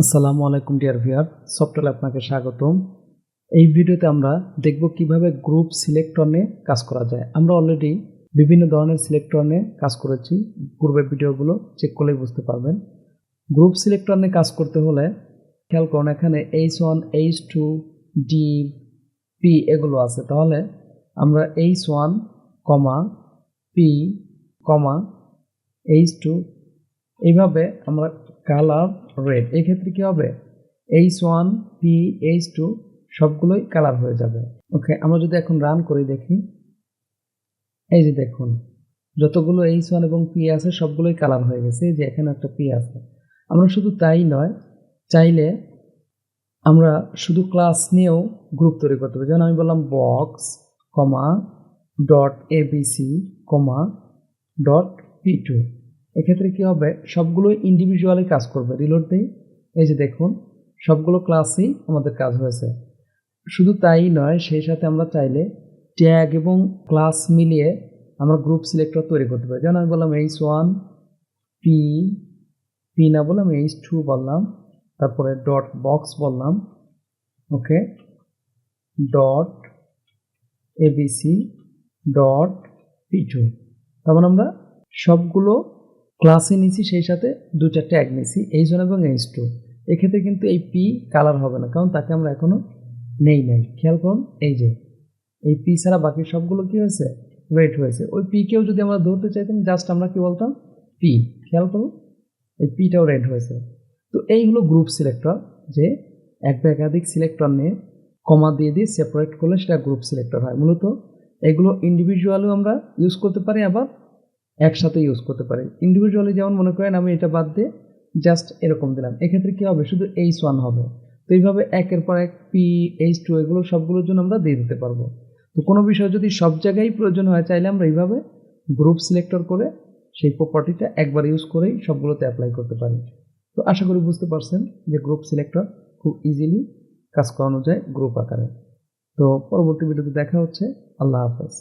আসসালামু আলাইকুম dear viewer, সফটওয়্যারে আপনাকে স্বাগতম। এই ভিডিওতে আমরা দেখব কিভাবে গ্রুপ সিলেক্টর নিয়ে কাজ করা যায়। আমরা অলরেডি বিভিন্ন ধরনের সিলেক্টর নিয়ে কাজ করেছি, পূর্বের ভিডিওগুলো চেক করলেই বুঝতে পারবেন। গ্রুপ সিলেক্টর নিয়ে কাজ করতে হলে খেয়াল করুন, এখানে H1, H2, D, P এগুলো আছে। তাহলে আমরা H1, P, H2 এইভাবে আমরা কালার রেড, এক্ষেত্রে কি হবে H1, P, H2 সবগুলোই কালার হয়ে যাবে। ওকে, আমরা যদি এখন রান করে দেখি, এই যে দেখুন যতগুলো H1 এবং P আছে সবগুলোই কালার হয়ে গেছে। এই যে এখানে একটা P আছে। আমরা শুধু তাই নয়, চাইলে আমরা শুধু ক্লাস নিয়েও গ্রুপ তৈরি করতে পারি। যেমন আমি বললাম box dot abc dot p2। এক্ষেত্রে কি হবে, সবগুলো ইন্ডিভিজুয়ালি কাজ করবে। রিলোড দেই, এই যে দেখুন সবগুলো ক্লাসেই আমাদের কাজ হয়েছে। শুধু তাই নয়, সেই সাথে আমরা চাইলে ট্যাগ এবং ক্লাস মিলিয়ে আমরা গ্রুপ সিলেক্টর তৈরি করতে পারি। যেমন আমি বললাম H1 P না বললাম H2 বললাম, তারপরে ডট বক্স বললাম, ওকে, ডট abc ডট p2। তারপর আমরা সবগুলো ক্লাসে নিছি, সেই সাথে দুইটা ট্যাগ নিছি H1 এবং H2। এক্ষেত্রে কিন্তু এই P কালার হবে না, কারণ তাকে আমরা এখনো নেই। খেয়াল করুন, এই যে এই P ছাড়া বাকি সবগুলো কি হয়েছে, রেড হয়েছে। ওই P কেও যদি আমরা ধরতে চাইতাম, জাস্ট আমরা কি বলতাম P। খেয়াল করুন, এই Pটাও রেড হয়েছে। তো এই হলো গ্রুপ সিলেক্টর, যে এক বা একাধিক সিলেক্টর নিয়ে কমা দিয়ে সেপারেট করলে সেটা গ্রুপ সিলেক্টর হয়। মূলত এগুলো ইন্ডিভিজুয়ালিও আমরা ইউজ করতে পারি, আবার একসাথে ইউজ করতে পারি। ইন্ডিভিজুয়ালি যেমন মনে করেন আমি এটা বাদ দিয়ে জাস্ট এরকম দিলাম, এক্ষেত্রে কি হবে, শুধু H1 হবে। তো এইভাবে একের পর এক P, H2 এগুলো সবগুলোর জন্য আমরা দিয়ে দিতে পারবো। তো কোনো বিষয় যদি সব জায়গায় প্রয়োজন হয়, চাইলে আমরা এইভাবে গ্রুপ সিলেক্টর করে সেই প্রপার্টিটা একবার ইউজ করেই সবগুলোতে অ্যাপ্লাই করতে পারি। তো আশা করি বুঝতে পারছেন যে গ্রুপ সিলেক্টর খুব ইজিলি কাজ করানো যায় গ্রুপ আকারে। তো পরবর্তী ভিডিওতে দেখা হচ্ছে। আল্লাহ হাফেজ।